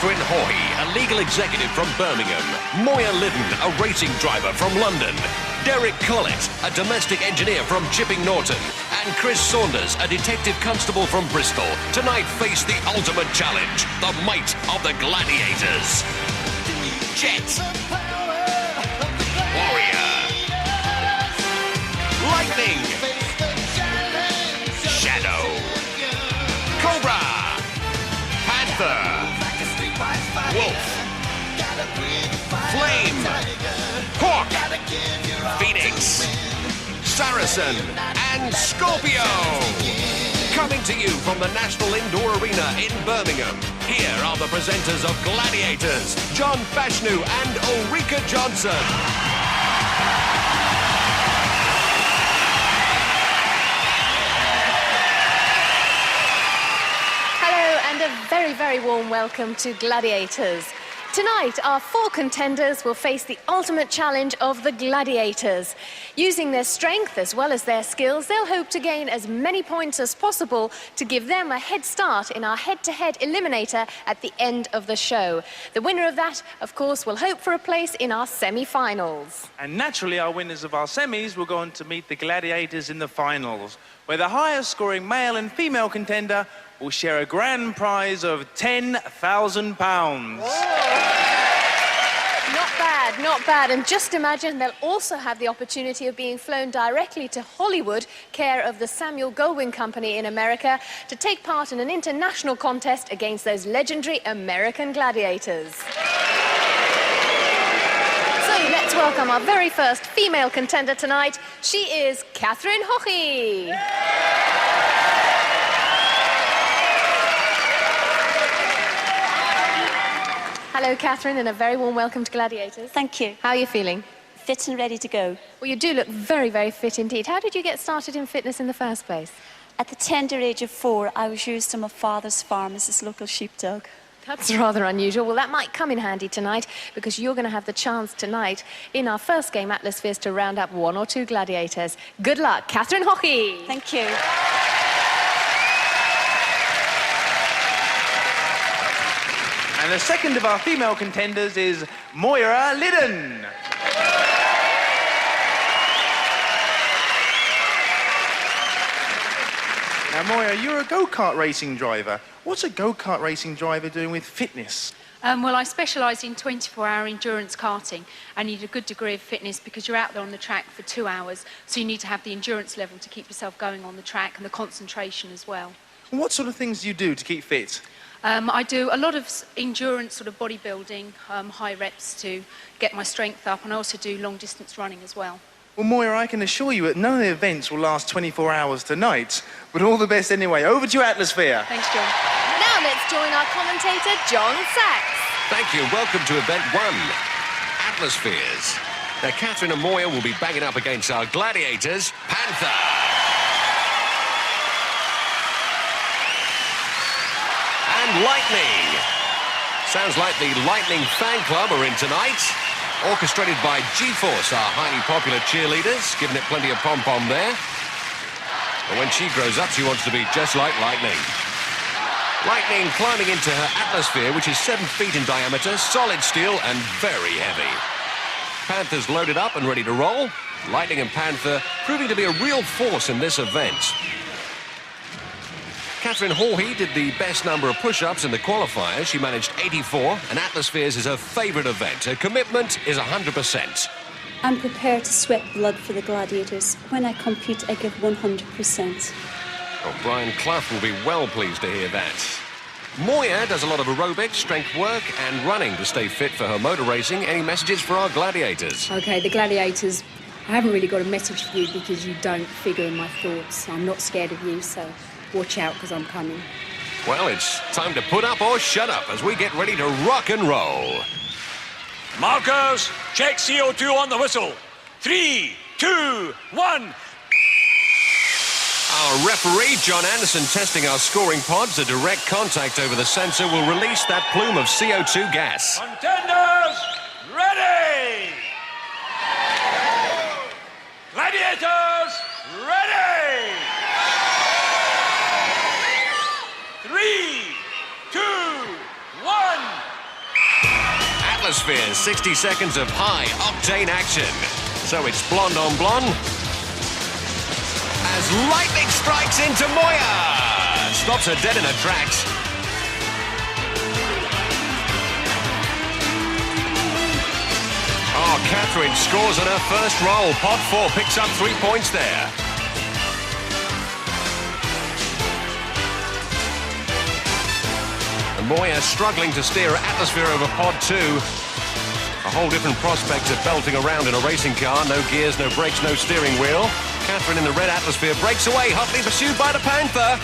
Haughey, a legal executive from Birmingham. Moya Liddon, a racing driver from London. Collett, a domestic engineer from Chipping Norton. And Saunders, a detective constable from Bristol. Tonight face the ultimate challenge, the might of the Gladiators. Jet. Warrior. Lightning. Shadow. Cobra. Panther. Wolf. Flame. Hawk. Phoenix. Saracen. And Scorpio. Coming to you from the National Indoor Arena in Birmingham, here are the presenters of Gladiators, John Fashnu and Ulrika Johnson. Hello and a very, very warm welcome to Gladiators. Tonight, our 4 contenders will face the ultimate challenge of the Gladiators. Using their strength as well as their skills, they'll hope to gain as many points as possible to give them a head start in our head-to-head Eliminator at the end of the show. The winner of that, of course, will hope for a place in our semi-finals. And naturally, our winners of our semis will go on to meet the Gladiators in the finals, where the highest scoring male and female contender will share a grand prize of £10,000. Not bad, not bad. And just imagine they'll also have the opportunity of being flown directly to Hollywood, care of the Samuel Goldwyn Company in America, to take part in an international contest against those legendary American gladiators. So let's welcome our very first female contender tonight. She is Catherine Haughey. Hello, Catherine, and a very warm welcome to Gladiators. Thank you. How are you feeling? Fit and ready to go. Well, you do look very, very fit indeed. How did you get started in fitness in the first place? At the tender age of 4, I was used on my father's farm as his local sheepdog. That's rather unusual. Well, that might come in handy tonight, because you're going to have the chance tonight in our first game, Atlasphere, to round up 1 or 2 gladiators. Good luck, Catherine Haughey. Thank you. And the second of our female contenders is Moya Liddon. Now, Moya, you're a go-kart racing driver. What's a go-kart racing driver doing with fitness? Well, I specialise in 24-hour endurance karting. I need a good degree of fitness because you're out there on the track for 2 hours, so you need to have the endurance level to keep yourself going on the track and the concentration as well. And what sort of things do you do to keep fit? I do a lot of endurance sort of bodybuilding, high reps to get my strength up, and I also do long-distance running as well. Well, Moya, I can assure you that none of the events will last 24 hours tonight, but all the best anyway. Over to you, Atlasphere. Thanks, John. Now let's join our commentator, John Sachs. Thank you. Welcome to event 1, Atlaspheres. Now, Catherine and Moya will be banging up against our gladiators, Panther. And Lightning. Sounds like the Lightning fan club are in tonight. Orchestrated by G-Force, our highly popular cheerleaders, giving it plenty of pom-pom there. And when she grows up, she wants to be just like Lightning. Lightning climbing into her Atlasphere, which is 7 feet in diameter, solid steel and very heavy. Panther's loaded up and ready to roll. Lightning and Panther proving to be a real force in this event. Catherine Haughey did the best number of push-ups in the qualifiers. She managed 84, and Atlaspheres is her favourite event. Her commitment is 100%. I'm prepared to sweat blood for the Gladiators. When I compete, I give 100%. Well, Brian Clough will be well pleased to hear that. Moya does a lot of aerobics, strength work and running to stay fit for her motor racing. Any messages for our gladiators? OK, the Gladiators, I haven't really got a message for you because you don't figure in my thoughts. I'm not scared of you, so watch out because I'm coming. Well, it's time to put up or shut up as we get ready to rock and roll. Markers, check CO2 on the whistle. 3, 2, 1. Our referee, John Anderson, testing our scoring pods. A direct contact over the sensor will release that plume of CO2 gas. Contenders, ready! Gladiators, ready! 3, 2, 1, Atlasphere, 60 seconds of high-octane action. So it's blonde on blonde. As lightning strikes into Moya. Stops her dead in her tracks. Oh, Catherine scores on her first roll. Pod 4 picks up 3 points there. And Moya struggling to steer Atlasphere over Pod 2. A whole different prospect of belting around in a racing car. No gears, no brakes, no steering wheel. Catherine in the red Atlasphere breaks away, hotly pursued by the Panther.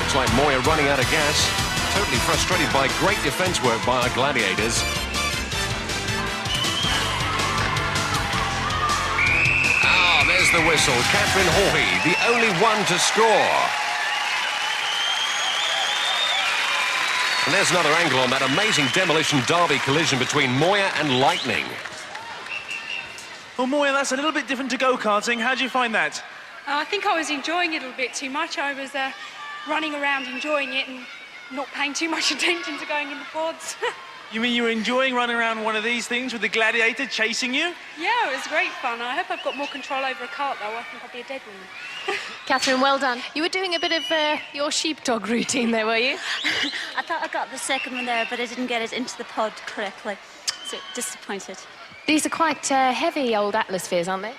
Looks like Moya running out of gas. Totally frustrated by great defence work by our Gladiators. Ah, there's the whistle. Catherine Haughey, the only one to score. And there's another angle on that amazing demolition derby collision between Moya and Lightning. Well, Moya, that's a little bit different to go-karting. How do you find that? I think I was enjoying it a little bit too much. I was running around enjoying it and not paying too much attention to going in the pods. You mean you were enjoying running around one of these things with the Gladiator chasing you? Yeah, it was great fun. I hope I've got more control over a cart, though. I think I'll be a dead woman. Catherine, well done. You were doing a bit of your sheepdog routine there, were you? I thought I got the second one there, but I didn't get it into the pod correctly. So disappointed. These are quite heavy old Atlaspheres, aren't they?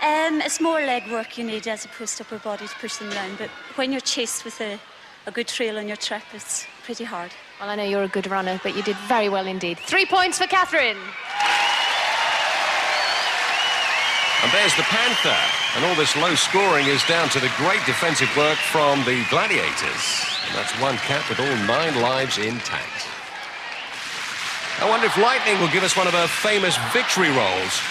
It's more leg work you need as opposed to upper body to push them down. But when you're chased with a good trail on your track, it's pretty hard. Well, I know you're a good runner, but you did very well indeed. 3 points for Catherine. And there's the Panther. And all this low scoring is down to the great defensive work from the Gladiators. And that's one cap with all 9 lives intact. I wonder if Lightning will give us one of her famous victory rolls.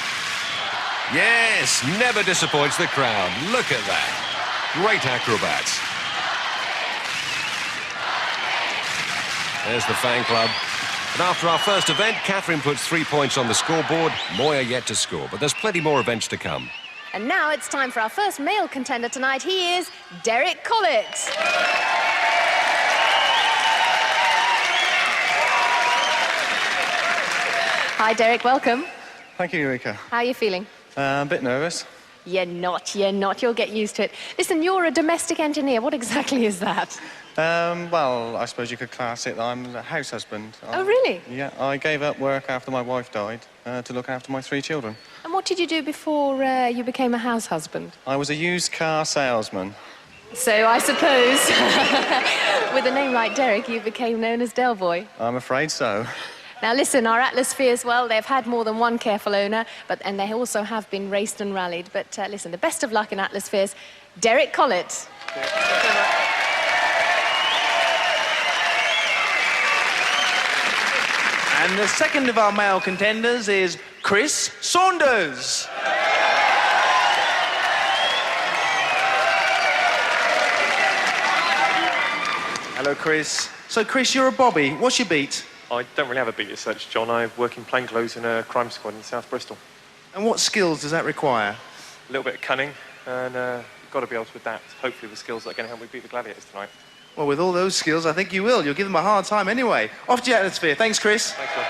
Yes, never disappoints the crowd. Look at that. Great acrobats. There's the fan club. And after our first event, Catherine puts 3 points on the scoreboard. Moya yet to score, but there's plenty more events to come. And now it's time for our first male contender tonight. He is Derek Collett. Hi, Derek, welcome. Thank you, Eureka. How are you feeling? A bit nervous. You're not. You'll get used to it. Listen, you're a domestic engineer. What exactly is that? Well, I suppose you could class it. I'm a house husband. Oh, really? Yeah, I gave up work after my wife died to look after my 3 children. And what did you do before you became a house husband? I was a used car salesman. So I suppose with a name like Derek, you became known as Del Boy. I'm afraid so. Now listen, our Atlaspheres, well, they've had more than one careful owner, and they also have been raced and rallied. But listen, the best of luck in Atlaspheres, Derek Collett. And the second of our male contenders is Chris Saunders. Hello, Chris. So, Chris, you're a bobby. What's your beat? I don't really have a beat as such, John. I work in plainclothes in a crime squad in South Bristol. And what skills does that require? A little bit of cunning, and you've got to be able to adapt, hopefully, the skills that are going to help me beat the Gladiators tonight. Well, with all those skills, I think you will. You'll give them a hard time anyway. Off to your Atlasphere. Thanks, Chris. Thanks, John.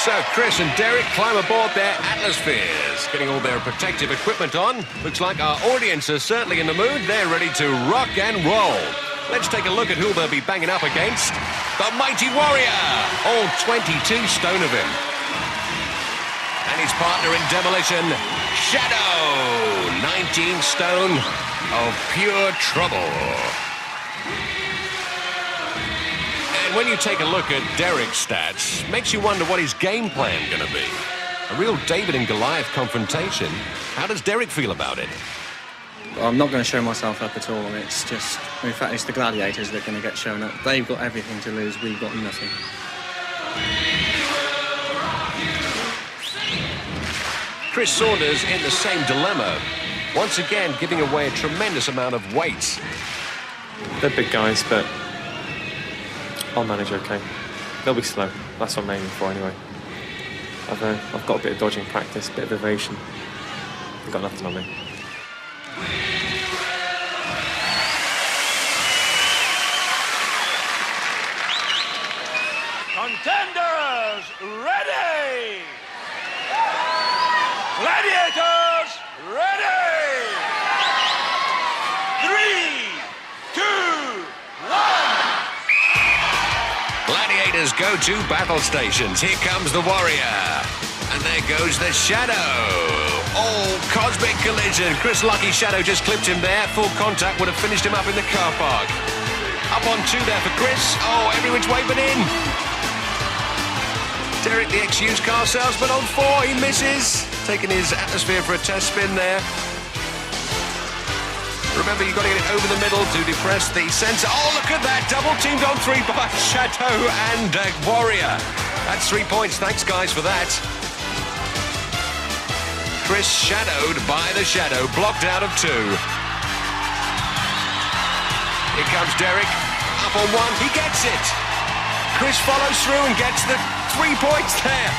So Chris and Derek climb aboard their Atlaspheres, getting all their protective equipment on. Looks like our audience is certainly in the mood. They're ready to rock and roll. Let's take a look at who they'll be banging up against. The Mighty Warrior, all 22 stone of him. And his partner in demolition, Shadow, 19 stone of pure trouble. And when you take a look at Derek's stats, makes you wonder what his game plan going to be. A real David and Goliath confrontation. How does Derek feel about it? I'm not going to show myself up at all. It's just, in fact, it's the Gladiators that are going to get shown up. They've got everything to lose. We've got nothing. Chris Saunders in the same dilemma. Once again, giving away a tremendous amount of weight. They're big guys, but I'll manage okay. They'll be slow. That's what I'm aiming for anyway. I've got a bit of dodging practice, a bit of evasion. They've got nothing on me. Contenders, ready! Gladiators, ready! 3, 2, 1. Gladiators go to battle stations. Here comes the warrior. And there goes the shadow. Oh, cosmic collision. Chris Lucky Shadow just clipped him there. Full contact would have finished him up in the car park. Up on 2 there for Chris. Oh, every which way but in. Derek, the ex-used car salesman, on 4. He misses. Taking his Atlasphere for a test spin there. Remember, you've got to get it over the middle to depress the sensor. Oh, look at that. Double teamed on 3 by Shadow and Warrior. That's 3 points. Thanks, guys, for that. Chris shadowed by the Shadow. Blocked out of 2. Here comes Derek. Up on 1. He gets it. Chris follows through and gets the 3 points there.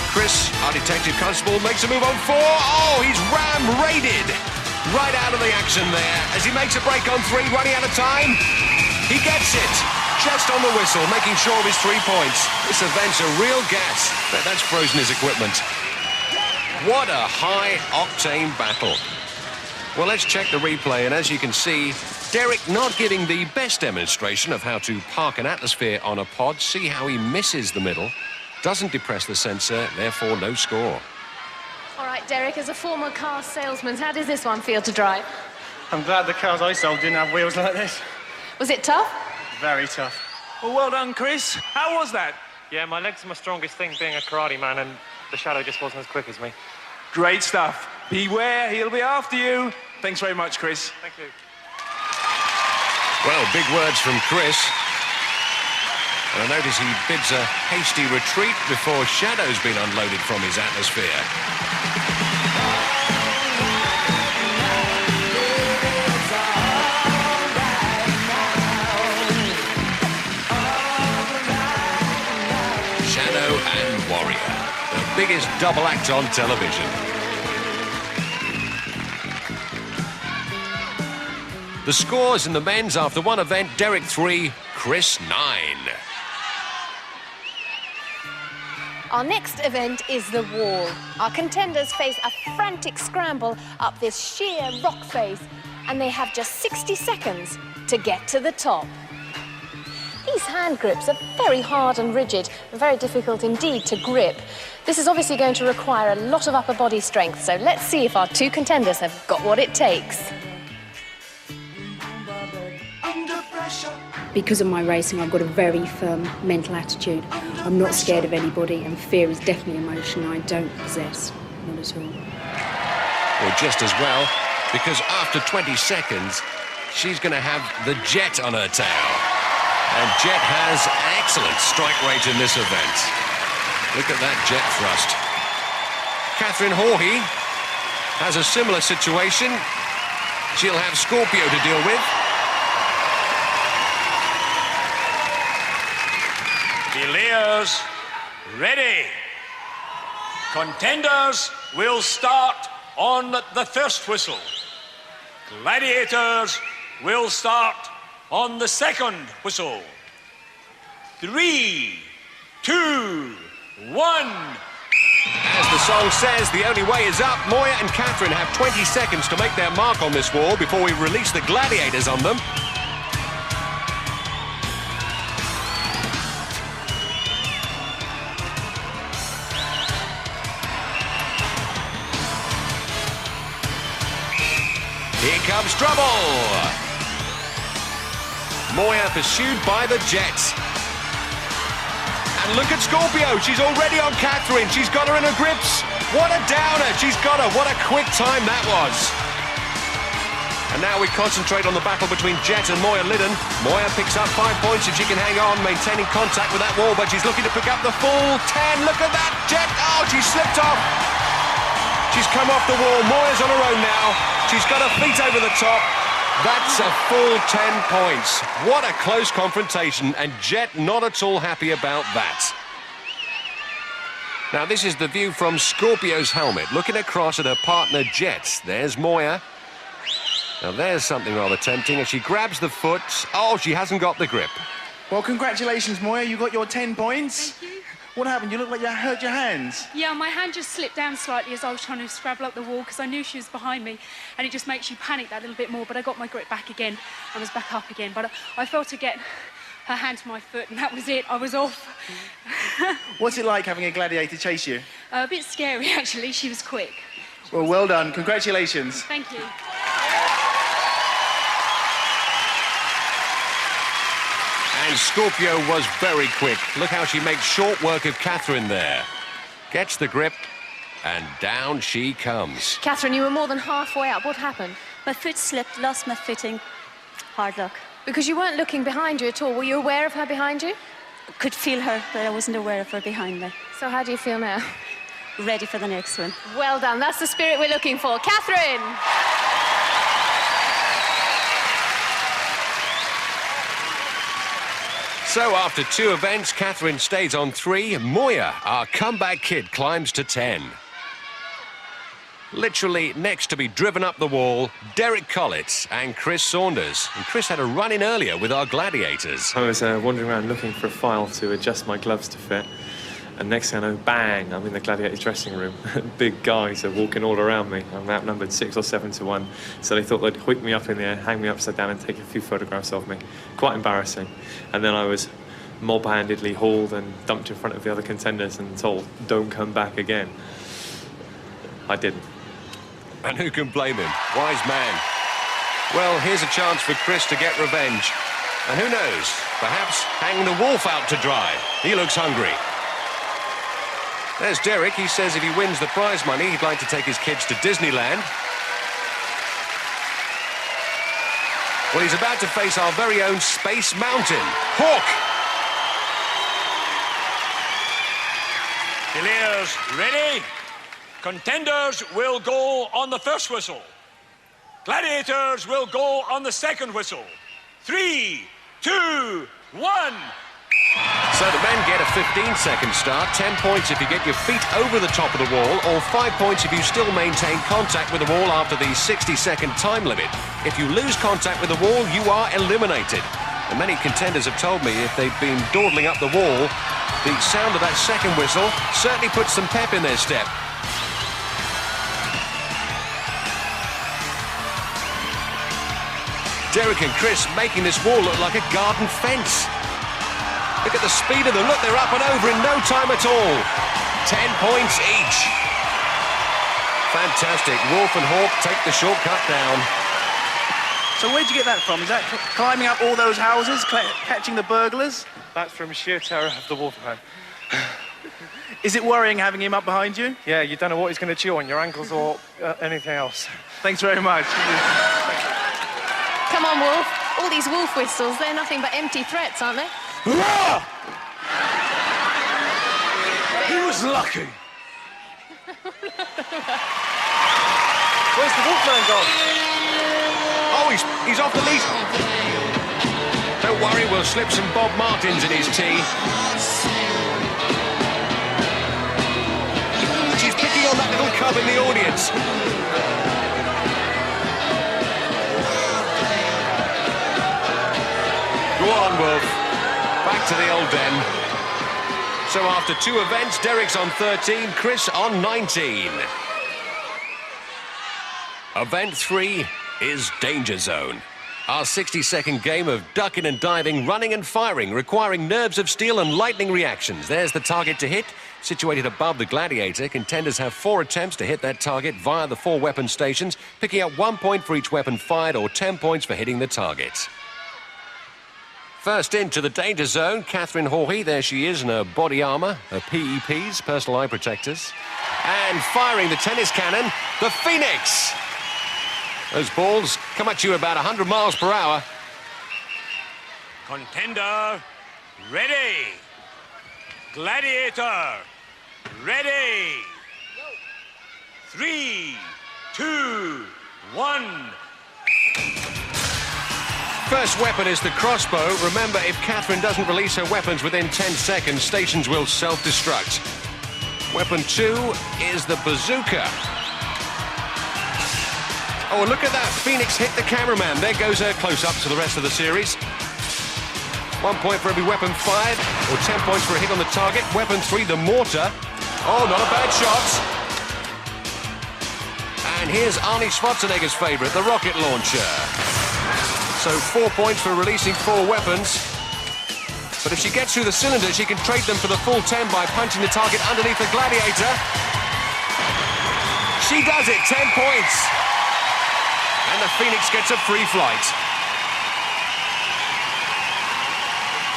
Chris, our detective constable, makes a move on 4. Oh, he's ram-raided right out of the action there as he makes a break on 3, running out of time. He gets it just on the whistle, making sure of his 3 points. This event's a real gas. That's frozen his equipment. What a high-octane battle. Well, let's check the replay, and as you can see, Derek not giving the best demonstration of how to park an Atlasphere on a pod. See how he misses the middle. Doesn't depress the sensor, therefore no score. All right, Derek, as a former car salesman, how does this one feel to drive? I'm glad the cars I sold didn't have wheels like this. Was it tough? Very tough. Well done, Chris. How was that? Yeah, my legs are my strongest thing, being a karate man, and the Shadow just wasn't as quick as me. Great stuff. Beware, he'll be after you. Thanks very much, Chris. Thank you. Well, big words from Chris. And I notice he bids a hasty retreat before Shadow's been unloaded from his Atlasphere. Shadow and Warrior, the biggest double act on television. The scores in the men's after one event, Derek 3, Chris 9. Our next event is the wall. Our contenders face a frantic scramble up this sheer rock face, and they have just 60 seconds to get to the top. These hand grips are very hard and rigid, and very difficult indeed to grip. This is obviously going to require a lot of upper body strength, so let's see if our 2 contenders have got what it takes. Because of my racing, I've got a very firm mental attitude. I'm not scared of anybody, and fear is definitely an emotion I don't possess, not at all. Or just as well, because after 20 seconds, she's going to have the Jet on her tail. And Jet has excellent strike rate in this event. Look at that Jet thrust. Catherine Haughey has a similar situation. She'll have Scorpio to deal with. Delayers, ready. Contenders will start on the first whistle. Gladiators will start on the second whistle. 3, 2, 1. As the song says, the only way is up. Moya and Catherine have 20 seconds to make their mark on this wall before we release the Gladiators on them. Here comes trouble. Moya pursued by the Jet. And look at Scorpio. She's already on Catherine. She's got her in her grips. What a downer. She's got her. What a quick time that was. And now we concentrate on the battle between Jet and Moya Liddon. Moya picks up 5 points if she can hang on, maintaining contact with that wall, but she's looking to pick up the full 10. Look at that, Jet. Oh, she slipped off. She's come off the wall. Moya's on her own now. She's got her feet over the top. That's a full 10 points. What a close confrontation, and Jet not at all happy about that. Now, this is the view from Scorpio's helmet, looking across at her partner, Jet. There's Moya. Now, there's something rather tempting as she grabs the foot. Oh, she hasn't got the grip. Well, congratulations, Moya. You got your 10 points. Thank you. What happened? You look like you hurt your hands. Yeah, my hand just slipped down slightly as I was trying to scrabble up the wall because I knew she was behind me, and it just makes you panic that little bit more. But I got my grip back again and was back up again. But I felt her get her hand to my foot, and that was it. I was off. What's it like having a gladiator chase you? A bit scary, actually. She was quick. Well, well done. Congratulations. Thank you. And Scorpio was very quick. Look how she makes short work of Catherine there. Gets the grip, and down she comes. Catherine, you were more than halfway up. What happened? My foot slipped, lost my footing. Hard luck. Because you weren't looking behind you at all. Were you aware of her behind you? Could feel her, but I wasn't aware of her behind me. So how do you feel now? Ready for the next one. Well done. That's the spirit we're looking for. Catherine! So after 2 events, Catherine stays on 3. Moya, our comeback kid, climbs to 10. Literally next to be driven up the wall, Derek Collett and Chris Saunders. And Chris had a run in earlier with our gladiators. I was wandering around looking for a file to adjust my gloves to fit. And next thing I know, bang, I'm in the Gladiators dressing room. Big guys are walking all around me. I'm outnumbered 6 or 7 to 1. So they thought they'd hoik me up in the air, hang me upside down and take a few photographs of me. Quite embarrassing. And then I was mob-handedly hauled and dumped in front of the other contenders and told, don't come back again. I didn't. And who can blame him? Wise man. Well, here's a chance for Chris to get revenge. And who knows, perhaps hang the wolf out to dry. He looks hungry. There's Derek. He says if he wins the prize money, he'd like to take his kids to Disneyland. Well, he's about to face our very own Space Mountain. Hawk! Players ready? Contenders will go on the first whistle. Gladiators will go on the second whistle. 3, 2, 1. So the men get a 15-second start, 10 points if you get your feet over the top of the wall, or 5 points if you still maintain contact with the wall after the 60-second time limit. If you lose contact with the wall, you are eliminated. And many contenders have told me if they've been dawdling up the wall, the sound of that second whistle certainly puts some pep in their step. Derek and Chris making this wall look like a garden fence. Look at the speed of them. Look, they're up and over in no time at all. 10 points each. Fantastic. Wolf and Hawk take the shortcut down. So where'd you get that from? Is that climbing up all those houses, catching the burglars? That's from sheer terror of the Wolfman. Is it worrying having him up behind you? Yeah, you don't know what he's going to chew on, your ankles or anything else. Thanks very much. Come on, Wolf. All these wolf whistles, they're nothing but empty threats, aren't they? Hurrah! He was lucky. Where's the Wolfman gone? Oh, he's off the lead. Don't worry, we'll slip some Bob Martins in his tea. She's picking on that little cub in the audience. Go on, Wolf. Back to the old den. So after 2 events, Derek's on 13, Chris on 19. Event 3 is Danger Zone. Our 60-second game of ducking and diving, running and firing, requiring nerves of steel and lightning reactions. There's the target to hit. Situated above the Gladiator, contenders have 4 attempts to hit that target via the 4 weapon stations, picking up 1 point for each weapon fired or 10 points for hitting the target. First into the danger zone, Catherine Haughey. There she is in her body armour, her PEPs, personal eye protectors. And firing the tennis cannon, the Phoenix. Those balls come at you about 100 miles per hour. Contender, ready. Gladiator, ready. 3, 2, 1. First weapon is the crossbow. Remember, if Catherine doesn't release her weapons within 10 seconds, stations will self-destruct. Weapon 2 is the bazooka. Oh, look at that. Phoenix hit the cameraman. There goes her close-up to the rest of the series. 1 point for every weapon fired, or 10 points for a hit on the target. Weapon 3, the mortar. Oh, not a bad shot. And here's Arnie Schwarzenegger's favourite, the rocket launcher. So 4 points for releasing 4 weapons. But if she gets through the cylinder, she can trade them for the full 10 by punching the target underneath the Gladiator. She does it, 10 points. And the Phoenix gets a free flight.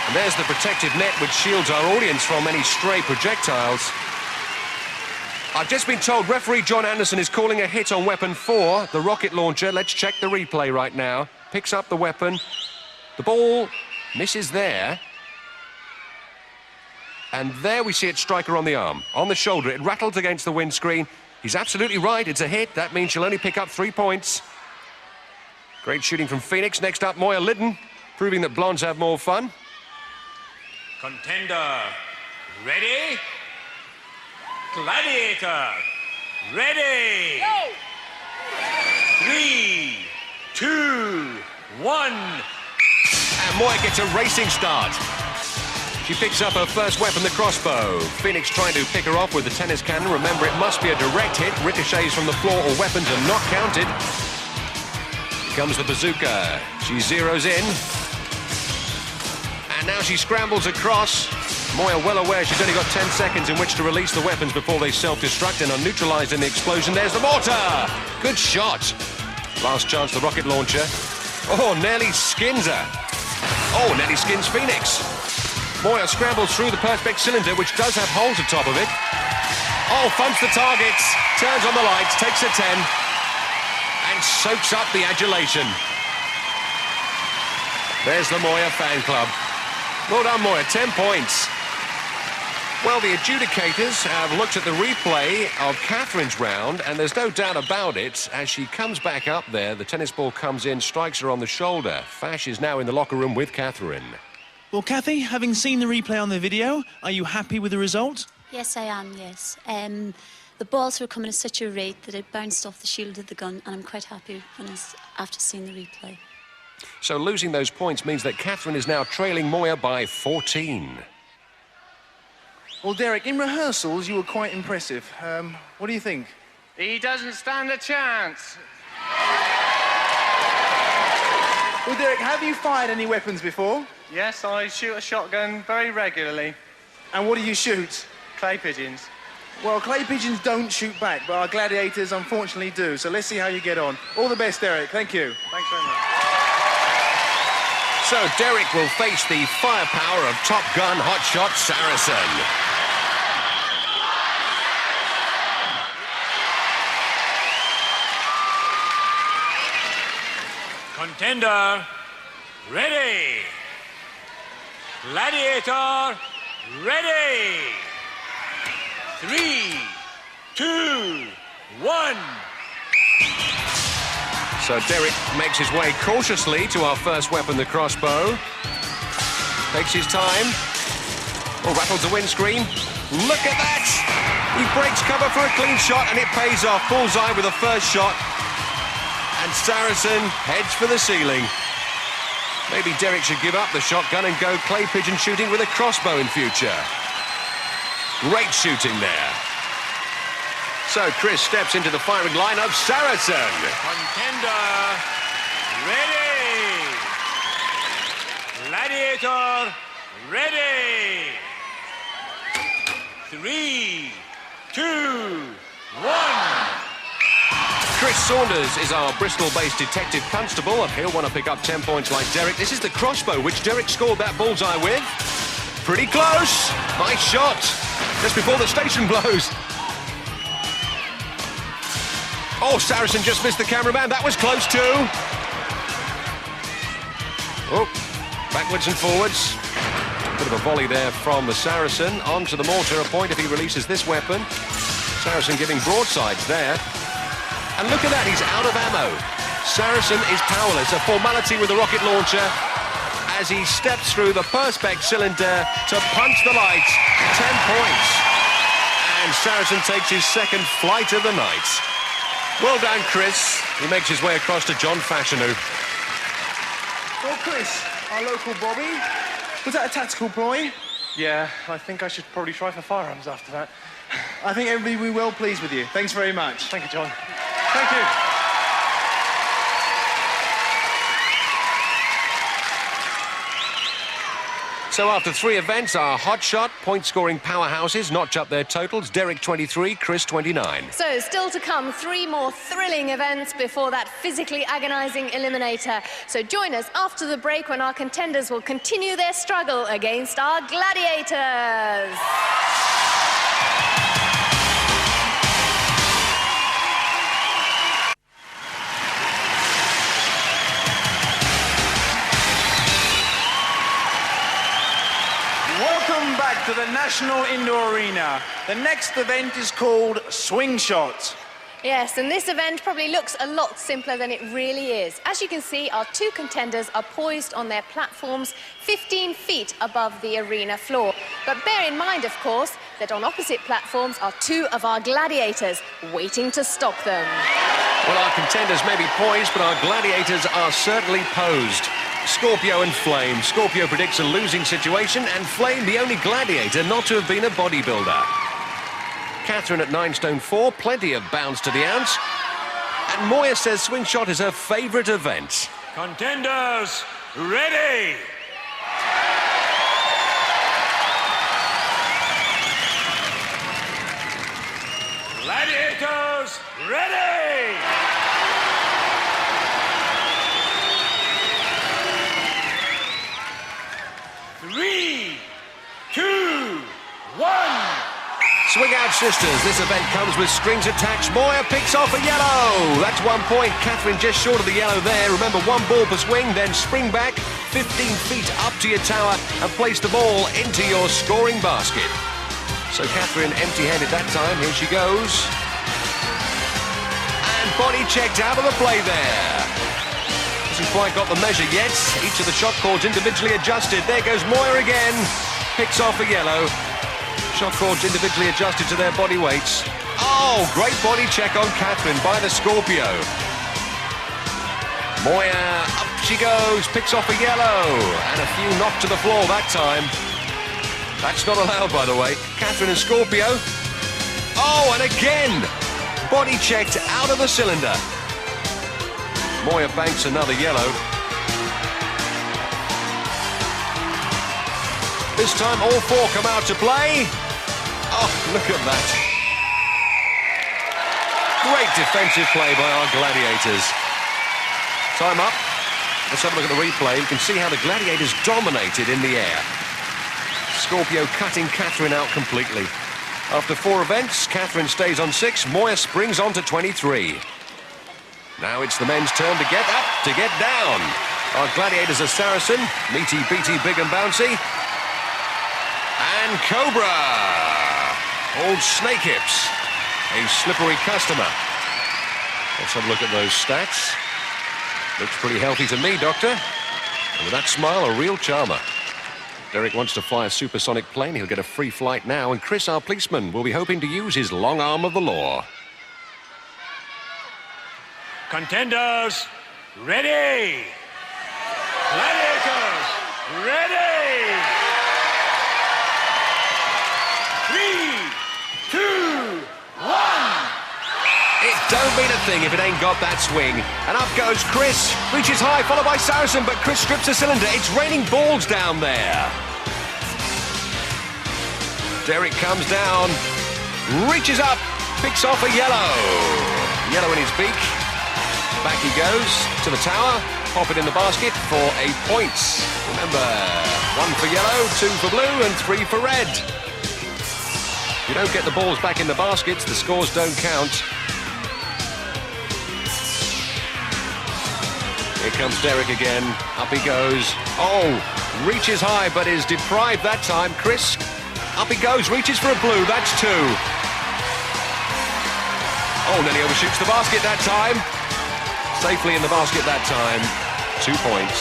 And there's the protective net which shields our audience from any stray projectiles. I've just been told referee John Anderson is calling a hit on weapon 4, the rocket launcher. Let's check the replay right now. Picks up the weapon. The ball misses there. And there we see it strike her on the arm, on the shoulder. It rattles against the windscreen. He's absolutely right, it's a hit. That means she'll only pick up 3 points. Great shooting from Phoenix. Next up, Moya Liddon, proving that blondes have more fun. Contender, ready? Gladiator, ready? Go! 3, 2, 1. And Moya gets a racing start. She picks up her first weapon, the crossbow. Phoenix trying to pick her off with the tennis cannon. Remember, it must be a direct hit. Ricochets from the floor or weapons are not counted. Here comes the bazooka. She zeroes in. And now she scrambles across. Moya well aware she's only got 10 seconds in which to release the weapons before they self-destruct and are neutralized in the explosion. There's the mortar! Good shot. Last chance, the rocket launcher. Oh, nearly skins her. Oh, nearly skins Phoenix. Moya scrambles through the perspex cylinder, which does have holes atop of it. Oh, funds the targets, turns on the lights, takes a 10, and soaks up the adulation. There's the Moya fan club. Well done, Moya, 10 points. Well, the adjudicators have looked at the replay of Catherine's round, and there's no doubt about it. As she comes back up there, the tennis ball comes in, strikes her on the shoulder. Fash is now in the locker room with Catherine. Well, Cathy, having seen the replay on the video, are you happy with the result? Yes, I am, yes. The balls were coming at such a rate that it bounced off the shield of the gun, and I'm quite happy after seeing the replay. So losing those points means that Catherine is now trailing Moya by 14. Well, Derek, in rehearsals, you were quite impressive. What do you think? He doesn't stand a chance. Well, Derek, have you fired any weapons before? Yes, I shoot a shotgun very regularly. And what do you shoot? Clay pigeons. Well, clay pigeons don't shoot back, but our gladiators unfortunately do. So let's see how you get on. All the best, Derek. Thank you. Thanks very much. So Derek will face the firepower of Top Gun hotshot Saracen. Contender, ready. Gladiator, ready. 3, 2, 1. So Derek makes his way cautiously to our first weapon, the crossbow. Takes his time. Oh, rattles the windscreen. Look at that! He breaks cover for a clean shot and it pays off. Bullseye with the first shot. And Saracen heads for the ceiling. Maybe Derek should give up the shotgun and go clay pigeon shooting with a crossbow in future. Great shooting there. So Chris steps into the firing line of Saracen. Contender, ready. Gladiator, ready. 3, 2, 1. Chris Saunders is our Bristol-based detective constable. He'll want to pick up 10 points like Derek. This is the crossbow, which Derek scored that bullseye with. Pretty close. Nice shot. Just before the station blows. Oh, Saracen just missed the cameraman. That was close too. Oh, backwards and forwards. Bit of a volley there from the Saracen. Onto the mortar, a point if he releases this weapon. Saracen giving broadsides there. And look at that, he's out of ammo. Saracen is powerless, a formality with the rocket launcher as he steps through the perspex cylinder to punch the lights. 10 points. And Saracen takes his second flight of the night. Well done, Chris. He makes his way across to John Fashanu. Well, Chris, our local Bobby, was that a tactical ploy? Yeah, I think I should probably try for firearms after that. I think everybody will be well pleased with you. Thanks very much. Thank you, John. Thank you. So after 3 events, our hotshot point-scoring powerhouses notch up their totals. Derek 23, Chris 29. So still to come, 3 more thrilling events before that physically agonising Eliminator. So join us after the break when our contenders will continue their struggle against our gladiators. Welcome back to the National Indoor Arena. The next event is called Swingshot. Yes, and this event probably looks a lot simpler than it really is. As you can see, our 2 contenders are poised on their platforms 15 feet above the arena floor. But bear in mind, of course, that on opposite platforms are 2 of our gladiators waiting to stop them. Well, our contenders may be poised, but our gladiators are certainly posed. Scorpio and Flame. Scorpio predicts a losing situation, and Flame the only gladiator not to have been a bodybuilder. Catherine at 9 stone 4, plenty of bounce to the ounce. And Moya says Swingshot is her favourite event. Contenders, ready! Gladiators, ready! 3, 2, 1. Swing out, sisters. This event comes with strings attached. Moya picks off a yellow. That's 1 point. Catherine just short of the yellow there. Remember, 1 ball per swing, then spring back 15 feet up to your tower and place the ball into your scoring basket. So Catherine empty-handed that time. Here she goes. And body checked out of the play there. Hasn't quite got the measure yet. Each of the shot cords individually adjusted. There goes Moya again. Picks off a yellow. Shot cords individually adjusted to their body weights. Oh, great body check on Catherine by the Scorpio. Moya, up she goes, picks off a yellow. And a few knocked to the floor that time. That's not allowed, by the way. Catherine and Scorpio. Oh, and again! Body checked out of the cylinder. Moya banks another yellow. This time all 4 come out to play. Oh, look at that. Great defensive play by our gladiators. Time up. Let's have a look at the replay. You can see how the gladiators dominated in the air. Scorpio cutting Catherine out completely. After 4 events, Catherine stays on 6. Moya springs on to 23. Now it's the men's turn to get up, to get down. Our gladiators are Saracen, meaty, beaty, big and bouncy. And Cobra. Old snake hips. A slippery customer. Let's have a look at those stats. Looks pretty healthy to me, Doctor. And with that smile, a real charmer. Derek wants to fly a supersonic plane. He'll get a free flight now. And Chris, our policeman, will be hoping to use his long arm of the law. Contenders, ready! Gladiators, ready! 3, 2, 1. It don't mean a thing if it ain't got that swing. And up goes Chris. Reaches high, followed by Saracen, but Chris strips a cylinder. It's raining balls down there. Derek comes down, reaches up, picks off a yellow. Yellow in his beak. Back he goes to the tower, pop it in the basket for a point. Remember, 1 for yellow, 2 for blue, and 3 for red. If you don't get the balls back in the baskets, the scores don't count. Here comes Derek again. Up he goes. Oh, reaches high, but is deprived that time. Chris, up he goes, reaches for a blue. That's 2. Oh, nearly overshoots the basket that time. Safely in the basket that time. 2 points.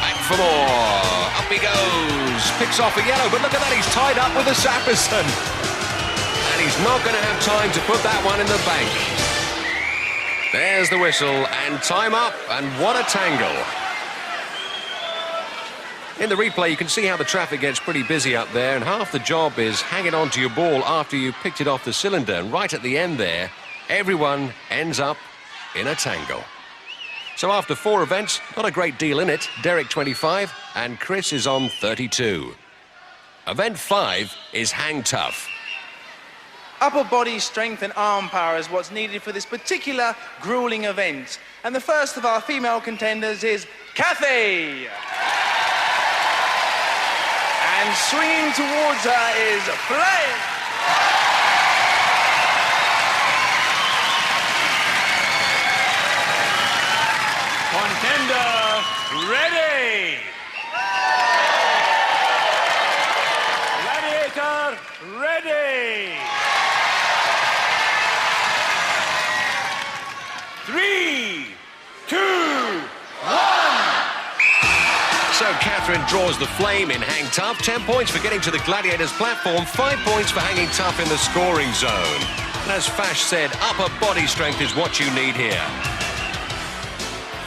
Back for more. Up he goes. Picks off a yellow, but look at that, he's tied up with a Saracen. And And he's not going to have time to put that one in the bank. There's the whistle, and time up, and what a tangle. In the replay, you can see how the traffic gets pretty busy up there, and half the job is hanging on to your ball after you picked it off the cylinder. And right at the end there, everyone ends up in a tangle. So after 4 events, not a great deal in it. Derek 25, and Chris is on 32. Event 5 is Hang Tough. Upper body strength and arm power is what's needed for this particular grueling event. And the first of our female contenders is Kathy. And swinging towards her is Flame. Contender, ready! Gladiator, ready! 3, 2, 1! So Catherine draws the flame in Hang Tough. 10 points for getting to the Gladiators platform, 5 points for hanging tough in the scoring zone. And as Fash said, upper body strength is what you need here.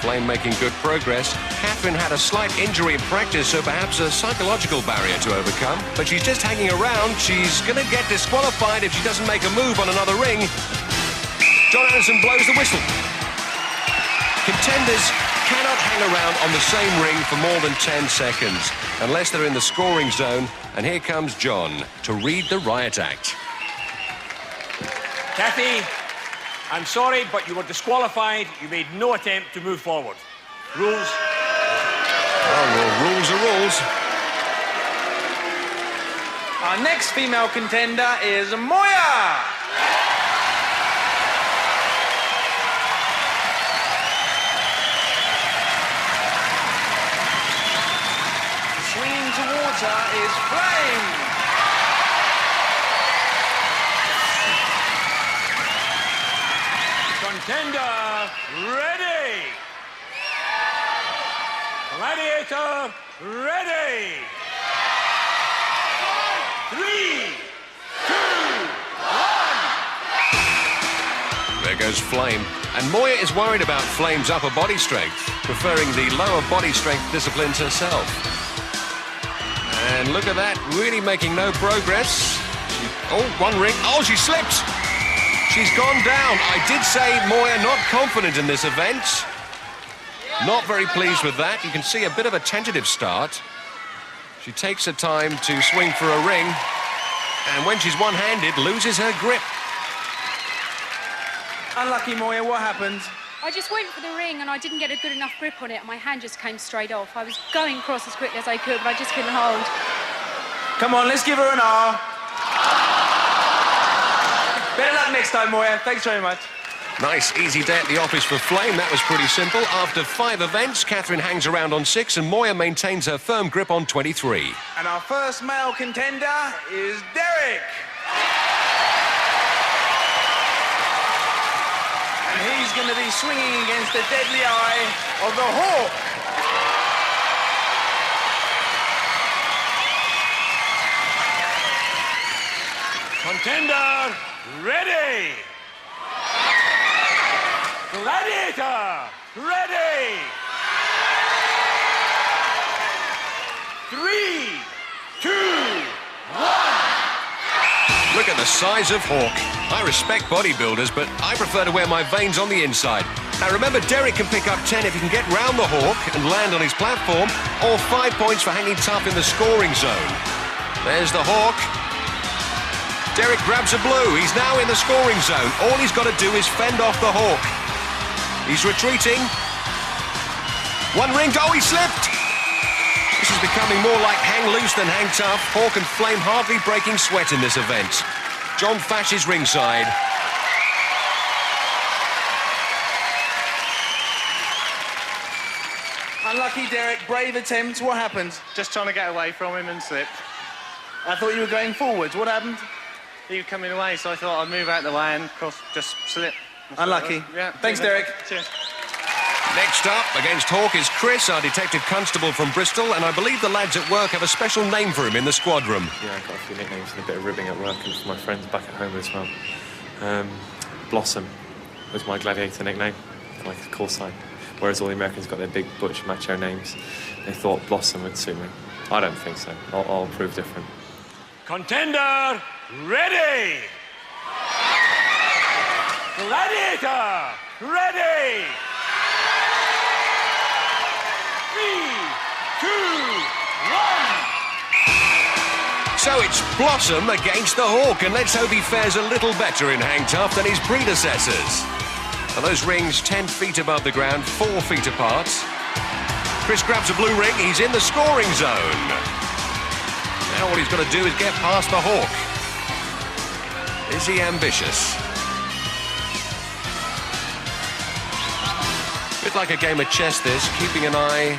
Flame making good progress. Catherine had a slight injury in practice, so perhaps a psychological barrier to overcome. But she's just hanging around. She's going to get disqualified if she doesn't make a move on another ring. John Anderson blows the whistle. Contenders cannot hang around on the same ring for more than 10 seconds, unless they're in the scoring zone. And here comes John to read the riot act. Kathy, I'm sorry, but you were disqualified. You made no attempt to move forward. Rules? Oh, well, rules are rules. Our next female contender is Moya. Swinging towards her is Flame. Contender, ready! Gladiator, ready! 3, 2, 1! There goes Flame. And Moya is worried about Flame's upper body strength, preferring the lower body strength disciplines herself. And look at that, really making no progress. One ring. Oh, she slipped! She's gone down. I did say Moya not confident in this event. Not very pleased with that. You can see a bit of a tentative start. She takes her time to swing for a ring, and when she's one-handed, loses her grip. Unlucky, Moya, what happened? I just went for the ring and I didn't get a good enough grip on it and my hand just came straight off. I was going across as quickly as I could, but I just couldn't hold. Come on, let's give her an R. Better luck next time, Moya. Thanks very much. Nice, easy day at the office for Flame. That was pretty simple. After 5 events, Catherine hangs around on 6 and Moya maintains her firm grip on 23. And our first male contender is Derek. And he's going to be swinging against the deadly eye of the Hawk. Contender, ready! Gladiator, ready! 3, 2, 1! Look at the size of Hawk. I respect bodybuilders, but I prefer to wear my veins on the inside. Now remember, Derek can pick up 10 if he can get round the Hawk and land on his platform, or 5 points for hanging tough in the scoring zone. There's the Hawk. Derek grabs a blue. He's now in the scoring zone. All he's got to do is fend off the Hawk. He's retreating. One ring. Oh, he slipped. This is becoming more like hang loose than hang tough. Hawk and Flame hardly breaking sweat in this event. John Fash is ringside. Unlucky, Derek. Brave attempt. What happened? Just trying to get away from him and slip. I thought you were going forwards. What happened? He was coming away, so I thought I'd move out the way and just slip. Unlucky. Yeah. Thanks, Derek. Cheers. Next up, against Hawk, is Chris, our detective constable from Bristol, and I believe the lads at work have a special name for him in the squad room. Yeah, I've got a few nicknames and a bit of ribbing at work and for my friends back at home as well. Blossom was my Gladiator nickname, like a call sign. Whereas all the Americans got their big butch macho names. They thought Blossom would suit me. I don't think so. I'll prove different. Contender, ready! Gladiator, ready! 3, 2, 1. So it's Blossom against the Hawk, and let's hope he fares a little better in hang tough than his predecessors. Are those rings 10 feet above the ground, 4 feet apart? Chris grabs a blue ring, he's in the scoring zone. Now all he's got to do is get past the Hawk. Is he ambitious? Bit like a game of chess this, keeping an eye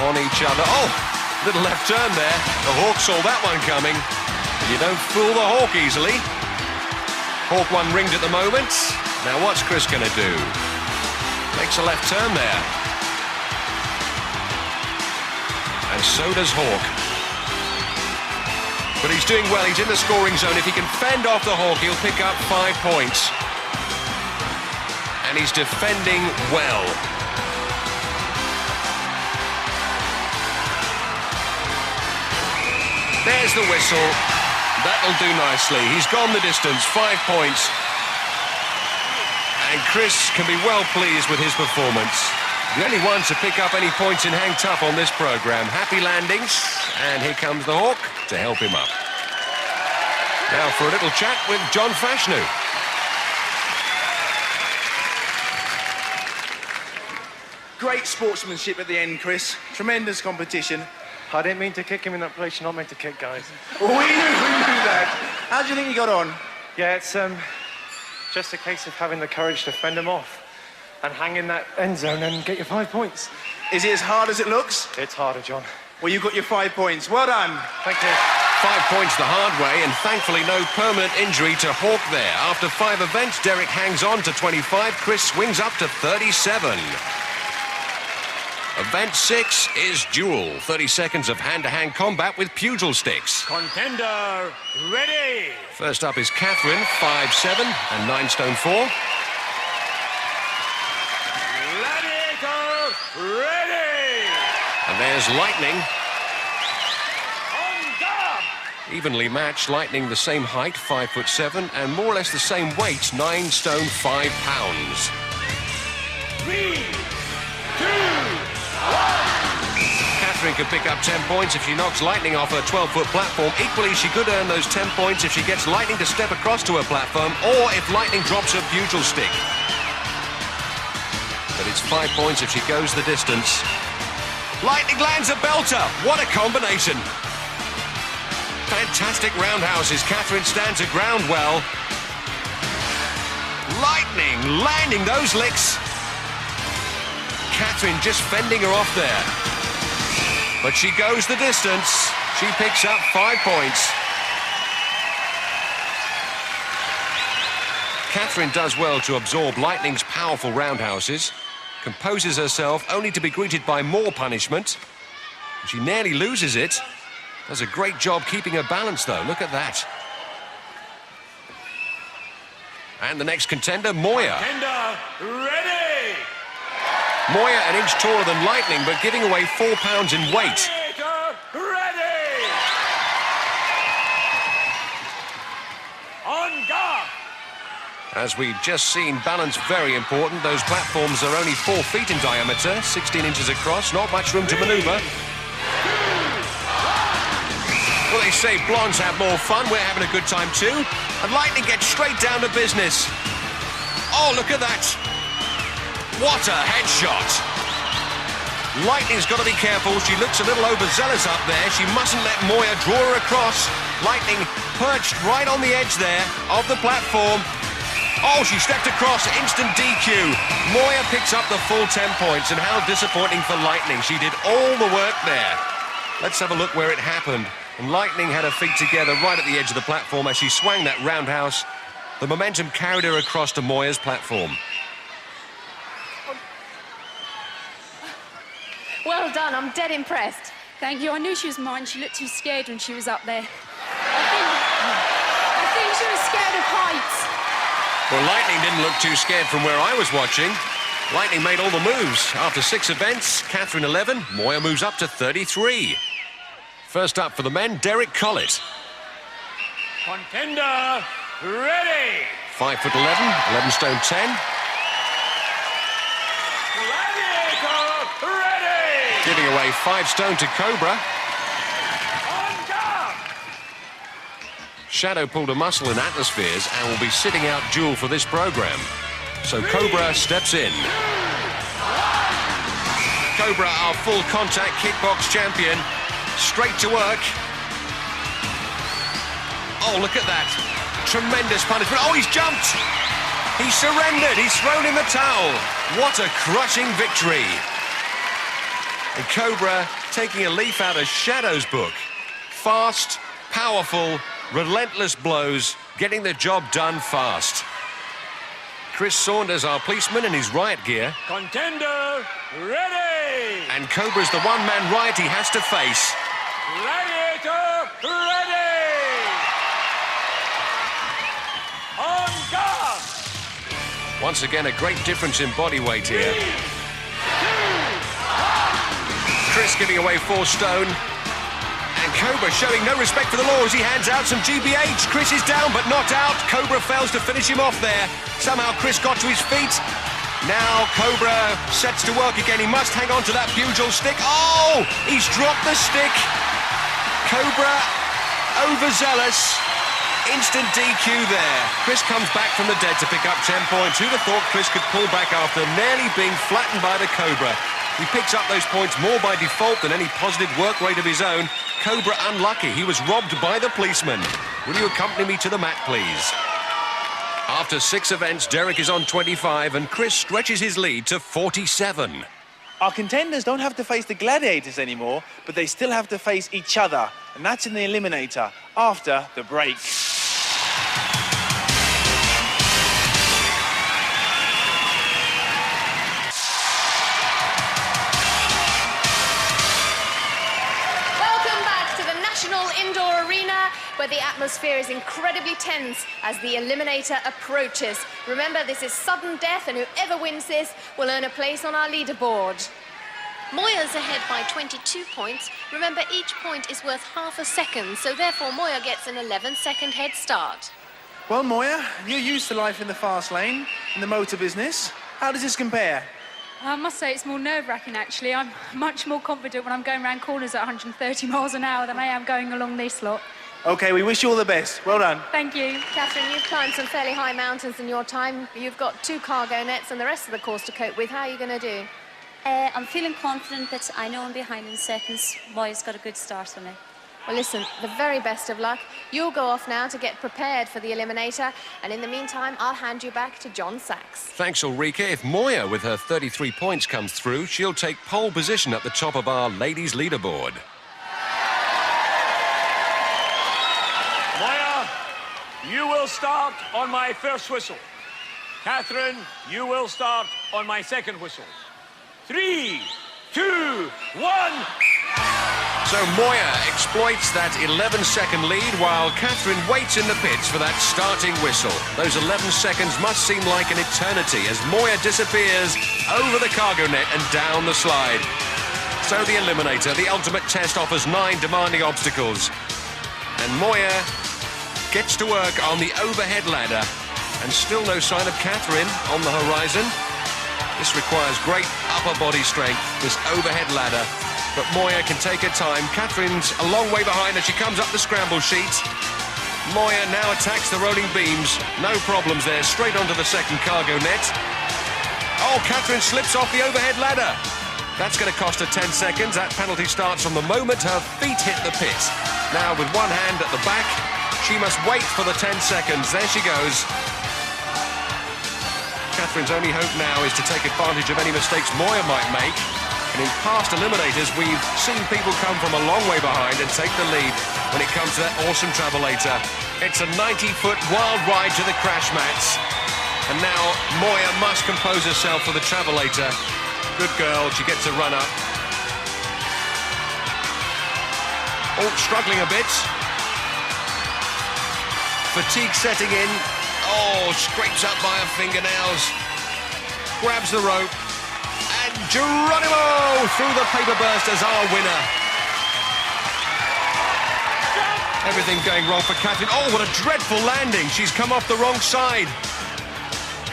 on each other. Oh, little left turn there. The Hawk saw that one coming. You don't fool the Hawk easily. Hawk one ringed at the moment. Now what's Chris going to do? Makes a left turn there. And so does Hawk. But he's doing well, he's in the scoring zone. If he can fend off the Hawk, he'll pick up 5 points. And he's defending well. There's the whistle. That'll do nicely. He's gone the distance, 5 points. And Chris can be well pleased with his performance. The only one to pick up any points in hang tough on this programme. Happy landings. And here comes the Hawk to help him up. Now for a little chat with John Fashanu. Great sportsmanship at the end, Chris. Tremendous competition. I didn't mean to kick him in that place. You're not meant to kick, guys. We knew that. How do you think you got on? Yeah, it's just a case of having the courage to fend him off and hang in that end zone and get your 5 points. Is it as hard as it looks? It's harder, John. Well, you got your 5 points. Well done. Thank you. 5 points the hard way, and thankfully no permanent injury to Hawk there. After 5 events, Derek hangs on to 25. Chris swings up to 37. Event 6 is Duel. 30 seconds of hand-to-hand combat with pugil sticks. Contender, ready! First up is Catherine, 5'7" and 9 stone 4. Gladiator, ready! And there's Lightning. On guard! Evenly matched, Lightning the same height, 5'7", and more or less the same weight, 9 stone 5 pounds. 3, 2, Catherine could pick up 10 points if she knocks Lightning off her 12-foot platform. Equally, she could earn those 10 points if she gets Lightning to step across to her platform, or if Lightning drops her pugil stick. But it's 5 points if she goes the distance. Lightning lands a belter. What a combination. Fantastic roundhouses. Catherine stands her ground well. Lightning landing those licks. Catherine just fending her off there. But she goes the distance. She picks up 5 points. Catherine does well to absorb Lightning's powerful roundhouses, composes herself only to be greeted by more punishment. She nearly loses it. Does a great job keeping her balance, though. Look at that. And the next contender, Moya. Contender, ready! Moya an inch taller than Lightning, but giving away 4 pounds in weight. Gladiator, ready! On guard! As we've just seen, balance very important. Those platforms are only 4 feet in diameter, 16 inches across, not much room to maneuver. Well, they say blondes have more fun. We're having a good time too. And Lightning gets straight down to business. Oh, look at that. What a headshot. Lightning's got to be careful. She looks a little overzealous up there. She mustn't let Moya draw her across. Lightning perched right on the edge there of the platform. Oh, she stepped across, instant DQ. Moya picks up the full 10 points, and how disappointing for Lightning. She did all the work there. Let's have a look where it happened. And Lightning had her feet together right at the edge of the platform as she swung that roundhouse. The momentum carried her across to Moya's platform. Well done, I'm dead impressed. Thank you. I knew she was mine. She looked too scared when she was up there. I think she was scared of heights. Well, Lightning didn't look too scared from where I was watching. Lightning made all the moves. After 6 events, Catherine 11, Moya moves up to 33. First up for the men, Derek Collett. Contender, ready! 5'11", 11 stone 10. Gladiator, ready! Giving away 5 stone to Cobra. On guard! Shadow pulled a muscle in Atlaspheres and will be sitting out Duel for this program. So Cobra steps in. Cobra, our full contact kickbox champion. Straight to work. Oh, look at that. Tremendous punishment. Oh, he's jumped. He's surrendered. He's thrown in the towel. What a crushing victory. And Cobra taking a leaf out of Shadow's book. Fast, powerful, relentless blows, getting the job done fast. Chris Saunders, our policeman, in his riot gear. Contender, ready! And Cobra's the one-man riot he has to face. Gladiator, ready! On guard! Once again, a great difference in body weight here. 3, 2, 1. Chris giving away 4 stone. And Cobra showing no respect for the law as he hands out some GBH. Chris is down but not out. Cobra fails to finish him off there. Somehow Chris got to his feet. Now Cobra sets to work again. He must hang on to that bugle stick. Oh! He's dropped the stick. Cobra overzealous. Instant DQ there. Chris comes back from the dead to pick up 10 points. Who'd have thought Chris could pull back after nearly being flattened by the Cobra? He picks up those points more by default than any positive work rate of his own. Cobra unlucky. He was robbed by the policeman. Will you accompany me to the mat, please? After 6 events, Derek is on 25 and Chris stretches his lead to 47. Our contenders don't have to face the Gladiators anymore, but they still have to face each other, and that's in the Eliminator after the break. Indoor arena where the atmosphere is incredibly tense as the Eliminator approaches. Remember, this is sudden death, and whoever wins this will earn a place on our leaderboard. Moya's ahead by 22 points. Remember, each point is worth half a second, so therefore Moya gets an 11-second head start. Well, Moya, you're used to life in the fast lane, in the motor business. How does this compare? I must say it's more nerve-wracking, actually. I'm much more confident when I'm going around corners at 130 miles an hour than I am going along this lot. OK, we wish you all the best. Well done. Thank you. Catherine, you've climbed some fairly high mountains in your time. You've got 2 cargo nets and the rest of the course to cope with. How are you going to do? I'm feeling confident that I know I'm behind in seconds. Moya's got a good start on me. Well, listen, the very best of luck. You'll go off now to get prepared for the Eliminator, and in the meantime, I'll hand you back to John Sachs. Thanks, Ulrika. If Moya, with her 33 points, comes through, she'll take pole position at the top of our ladies' leaderboard. Moya, you will start on my first whistle. Catherine, you will start on my second whistle. 3, 2, 1... So Moya exploits that 11-second lead while Catherine waits in the pits for that starting whistle. Those 11 seconds must seem like an eternity as Moya disappears over the cargo net and down the slide. So the Eliminator, the ultimate test, offers 9 demanding obstacles. And Moya gets to work on the overhead ladder, and still no sign of Catherine on the horizon. This requires great upper body strength, this overhead ladder. But Moya can take her time. Catherine's a long way behind as she comes up the scramble sheet. Moya now attacks the rolling beams. No problems there, straight onto the second cargo net. Oh, Catherine slips off the overhead ladder. That's going to cost her 10 seconds. That penalty starts from the moment her feet hit the pit. Now, with one hand at the back, she must wait for the 10 seconds. There she goes. Catherine's only hope now is to take advantage of any mistakes Moya might make. And in past Eliminators, we've seen people come from a long way behind and take the lead when it comes to that awesome Travelator. It's a 90-foot wild ride to the crash mats. And now Moya must compose herself for the Travelator. Good girl, she gets a run up. Oh, struggling a bit. Fatigue setting in. Oh, scrapes up by her fingernails. Grabs the rope. And Geronimo through the paper burst as our winner. Everything going wrong for Catherine. Oh, what a dreadful landing. She's come off the wrong side.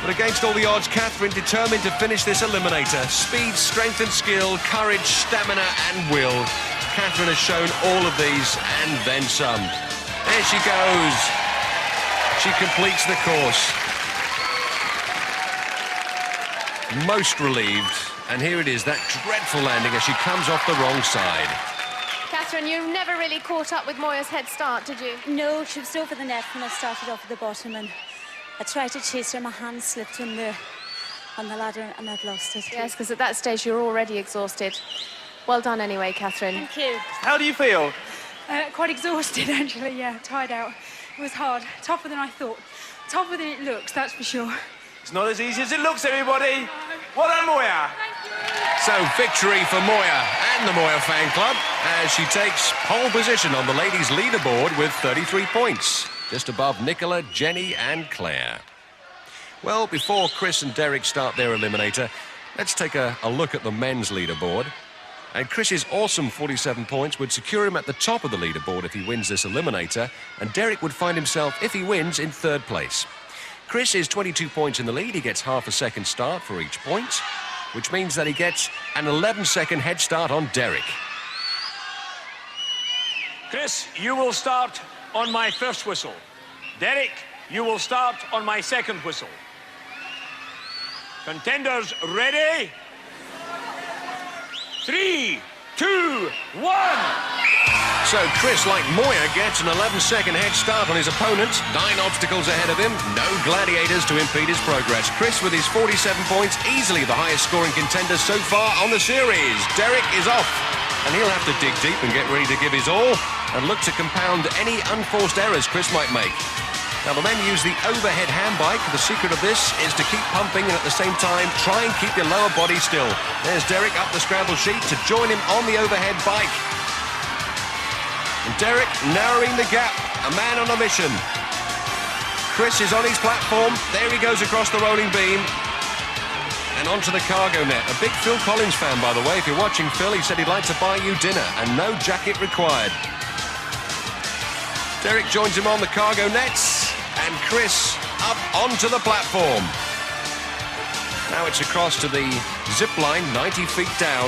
But against all the odds, Catherine determined to finish this eliminator. Speed, strength and skill, courage, stamina and will. Catherine has shown all of these and then some. There she goes. She completes the course. Most relieved. And here it is, that dreadful landing as she comes off the wrong side. Catherine, you never really caught up with Moya's head start, did you? No, she was over the net when I started off at the bottom, and I tried to chase her. My hand slipped on the ladder and I'd lost it. Yes, because at that stage you're already exhausted. Well done anyway, Catherine. Thank you. How do you feel? Quite exhausted, actually, yeah, tired out. It was hard, tougher than I thought. Tougher than it looks, that's for sure. It's not as easy as it looks, everybody. Well done, Moya. So victory for Moya and the Moya fan club as she takes pole position on the ladies' leaderboard with 33 points, just above Nicola, Jenny and Claire. Well, before Chris and Derek start their eliminator, let's take a look at the men's leaderboard. And Chris's awesome 47 points would secure him at the top of the leaderboard if he wins this eliminator, and Derek would find himself, if he wins, in third place. Chris is 22 points in the lead. He gets half a second start for each point, which means that he gets an 11-second head start on Derek. Chris, you will start on my first whistle. Derek, you will start on my second whistle. Contenders ready? 3, 2, 1. So Chris, like Moya, gets an 11-second head start on his opponent. 9 obstacles ahead of him, no gladiators to impede his progress. Chris, with his 47 points, easily the highest scoring contender so far on the series. Derek is off, and he'll have to dig deep and get ready to give his all and look to compound any unforced errors Chris might make. Now, the men use the overhead handbike. The secret of this is to keep pumping and at the same time try and keep your lower body still. There's Derek up the scramble sheet to join him on the overhead bike. And Derek narrowing the gap, a man on a mission. Chris is on his platform. There he goes across the rolling beam. And onto the cargo net. A big Phil Collins fan, by the way. If you're watching Phil, he said he'd like to buy you dinner and no jacket required. Derek joins him on the cargo nets, and Chris up onto the platform. Now it's across to the zip line, 90 feet down.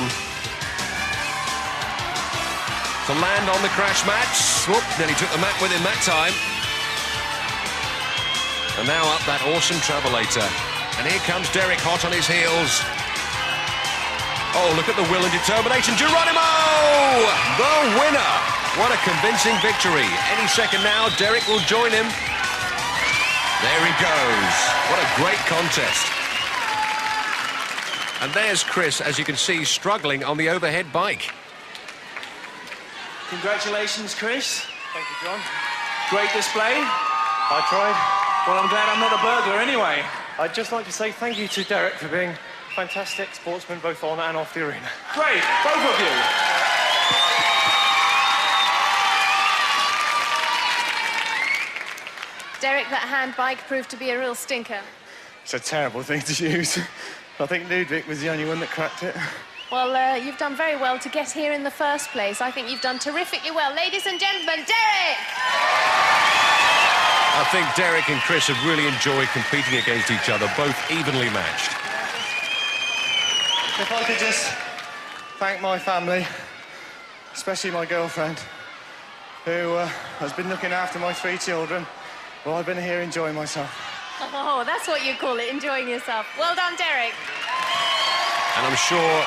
To land on the crash mats. Whoop, nearly took the mat with him that time. And now up that awesome travelator. And here comes Derek hot on his heels. Oh, look at the will and determination. Geronimo! The winner! What a convincing victory. Any second now, Derek will join him. There he goes. What a great contest. And there's Chris, as you can see, struggling on the overhead bike. Congratulations, Chris. Thank you, John. Great display. I tried. Well, I'm glad I'm not a burglar anyway. I'd just like to say thank you to Derek for being a fantastic sportsman both on and off the arena. Great, both of you. Derek, that hand bike proved to be a real stinker. It's a terrible thing to use. I think Ludwig was the only one that cracked it. Well, you've done very well to get here in the first place. I think you've done terrifically well. Ladies and gentlemen, Derek! I think Derek and Chris have really enjoyed competing against each other, both evenly matched. If I could just thank my family, especially my girlfriend, who has been looking after my 3 children while I've been here enjoying myself. Oh, that's what you call it, enjoying yourself. Well done, Derek. And I'm sure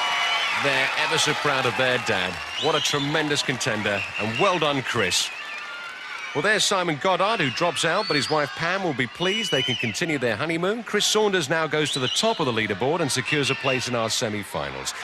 they're ever so proud of their dad. What a tremendous contender, and well done, Chris. Well, there's Simon Goddard, who drops out, but his wife Pam will be pleased they can continue their honeymoon. Chris Saunders now goes to the top of the leaderboard and secures a place in our semi-finals.